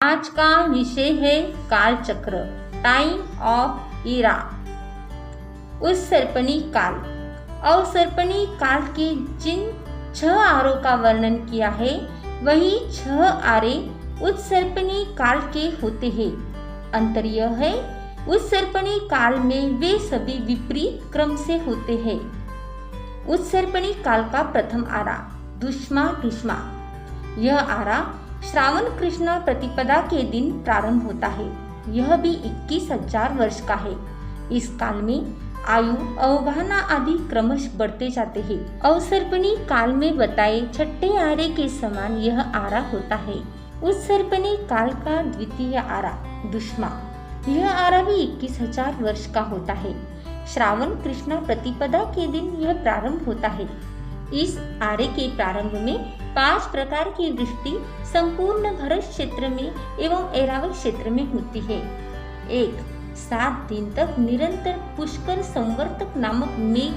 आज का विषय है कालचक्र, टाइम ऑफ इरा। उत्सर्पणी काल। अवसर्पणी काल के जिन 6 आरों का वर्णन किया है वही 6 आरे उत्सर्पणी काल के होते हैं। अंतर यह है, उत्सर्पणी काल में वे सभी विपरीत क्रम से होते हैं। उत्सर्पणी काल का प्रथम आरा दुष्मा दुष्मा। यह आरा श्रावण कृष्ण प्रतिपदा के दिन प्रारंभ होता है। यह भी 21,000 वर्ष का है। इस काल में आयु अवगाहना आदि क्रमश बढ़ते जाते हैं। अवसर्पणी काल में बताए छठे आरे के समान यह आरा होता है। उत्सर्पणी काल का द्वितीय आरा दुष्मा। यह आरा भी 21,000 वर्ष का होता है। श्रावण कृष्ण प्रतिपदा के दिन यह प्रारंभ होता है। इस आरे के प्रारंभ में 5 प्रकार की वृष्टि संपूर्ण भरत क्षेत्र में एवं ऐरावत क्षेत्र में होती है। 1. 7 दिन तक निरंतर पुष्कर संवर्तक नामक मेघ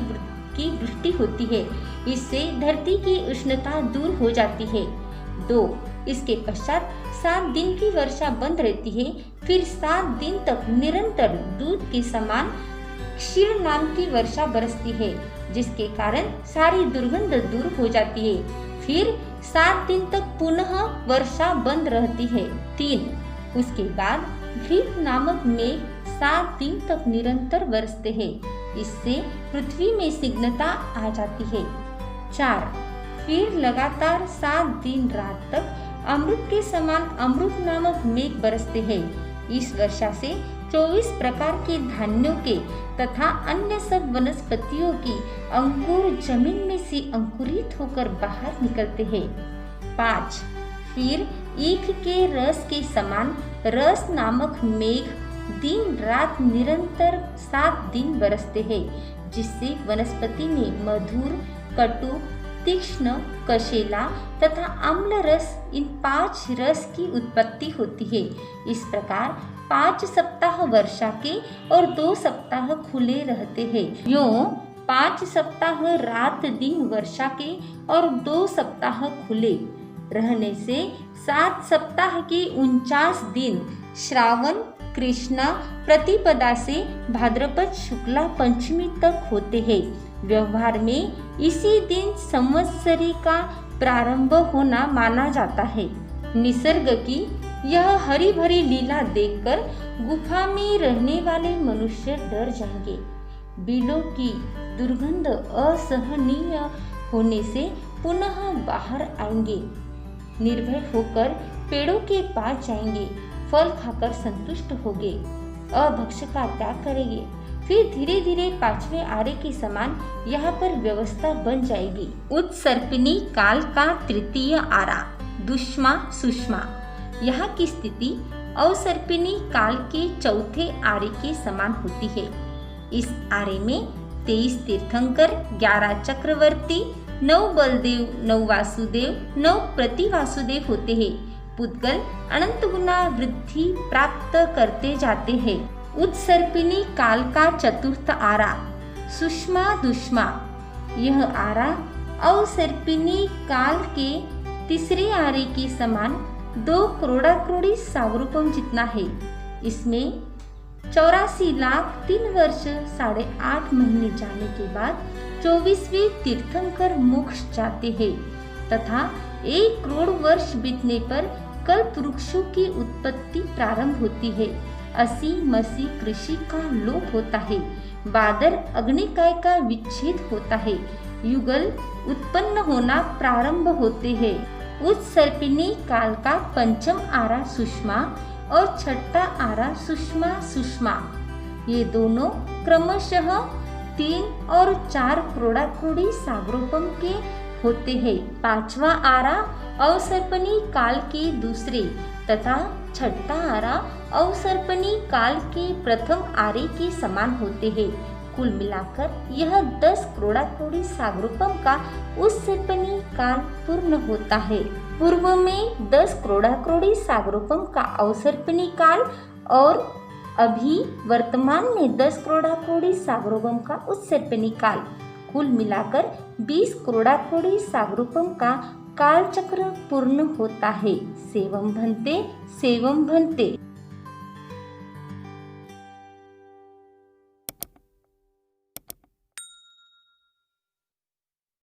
की वृष्टि होती है। इससे धरती की उष्णता दूर हो जाती है। 2. इसके पश्चात 7 दिन की वर्षा बंद रहती है। फिर 7 दिन तक निरंतर दूध के समान क्षीर नाम की वर्षा बरसती है, जिसके कारण सारी दुर्गंध दूर हो जाती है। फिर 7 दिन तक पुनः वर्षा बंद रहती है। 3. उसके बाद घृत नामक मेघ 7 दिन तक निरंतर बरसते हैं। इससे पृथ्वी में स्निग्धता आ जाती है। 4. फिर लगातार 7 दिन रात तक अमृत के समान अमृत नामक मेघ बरसते हैं। इस वर्षा से 24 प्रकार के धान्यों के तथा अन्य सब वनस्पतियों की अंकुर जमीन में से अंकुरित होकर बाहर निकलते हैं। 5. फिर ईख के रस के समान रस नामक मेघ दिन रात निरंतर 7 दिन बरसते हैं, जिससे वनस्पति में मधुर, कटु, तीक्ष्ण, कशेला तथा अम्ल रस, इन 5 रस की उत्पत्ति होती है। इस प्रकार 5 सप्ताह वर्षा के और 2 सप्ताह खुले रहते हैं। यूं 5 सप्ताह रात दिन वर्षा के और 2 सप्ताह खुले रहने से 7 सप्ताह के 49 दिन श्रावण कृष्ण प्रतिपदा से भाद्रपद शुक्ला पंचमी तक होते हैं। व्यवहार में इसी दिन संवत्सरी का प्रारंभ होना माना जाता है। निसर्ग की यह हरी भरी लीला देखकर गुफा में रहने वाले मनुष्य डर जाएंगे। बिलों की दुर्गंध असहनीय होने से पुनः बाहर आएंगे। निर्भय होकर पेड़ों के पास जाएंगे, फल खाकर संतुष्ट होंगे, अभक्ष्य का त्याग करेंगे। फिर धीरे धीरे 5वें आरे के समान यहाँ पर व्यवस्था बन जाएगी। उत्सर्पिणी काल का तृतीय आरा दुष्मा सुष्मा। यहाँ की स्थिति अवसर्पिणी काल के चौथे आरे के समान होती है। इस आरे में 23 तीर्थंकर, 11 चक्रवर्ती, 9 बलदेव, 9 वासुदेव, 9 प्रतिवासुदेव होते हैं। पुद्गल अनंत गुना वृद्धि प्राप्त करते जाते हैं। उत्सर्पिणी काल का चतुर्थ आरा सुष्मा दुष्मा। यह आरा अवसर्पिणी काल के तीसरे आरे के समान 2 करोड़ाकरोड़ी सागरूपम जितना है। इसमें 84 लाख 3 वर्ष 8.5 महीने जाने के बाद 24वें तीर्थंकर मोक्ष जाते हैं तथा 1 करोड़ वर्ष बीतने पर कल्प वृक्षों की उत्पत्ति प्रारंभ होती है। असी मसी कृषि का लोप होता है। बादर अग्निकाय का विच्छेद होता है। युगल उत्पन्न होना प्रारंभ होते हैं। उत्सर्पिणी काल का पंचम आरा सुष्मा और छठा आरा सुष्मा सुष्मा। ये दोनों क्रमशः 3 और 4 करोड़ाकरोड़ी सागरोपम के होते हैं। 5वां आरा अवसर्पणी काल के दूसरे तथा छठा आरा अवसर्पणी काल के प्रथम आरे के समान होते हैं। कुल मिलाकर यह 10 करोड़ाकरोड़ी सागरोपम का उत्सर्पणी काल पूर्ण होता है। पूर्व में 10 करोड़ाकरोड़ी सागरोपम का अवसर्पणी काल और अभी वर्तमान में 10 करोड़ाकरोड़ी सागरोपम का उत्सर्पणी काल, कुल मिलाकर 20 करोड़ाकरोड़ी सागरोपम का कालचक्र पूर्ण होत आहे. सेवम भन्ते, सेवम भन्ते.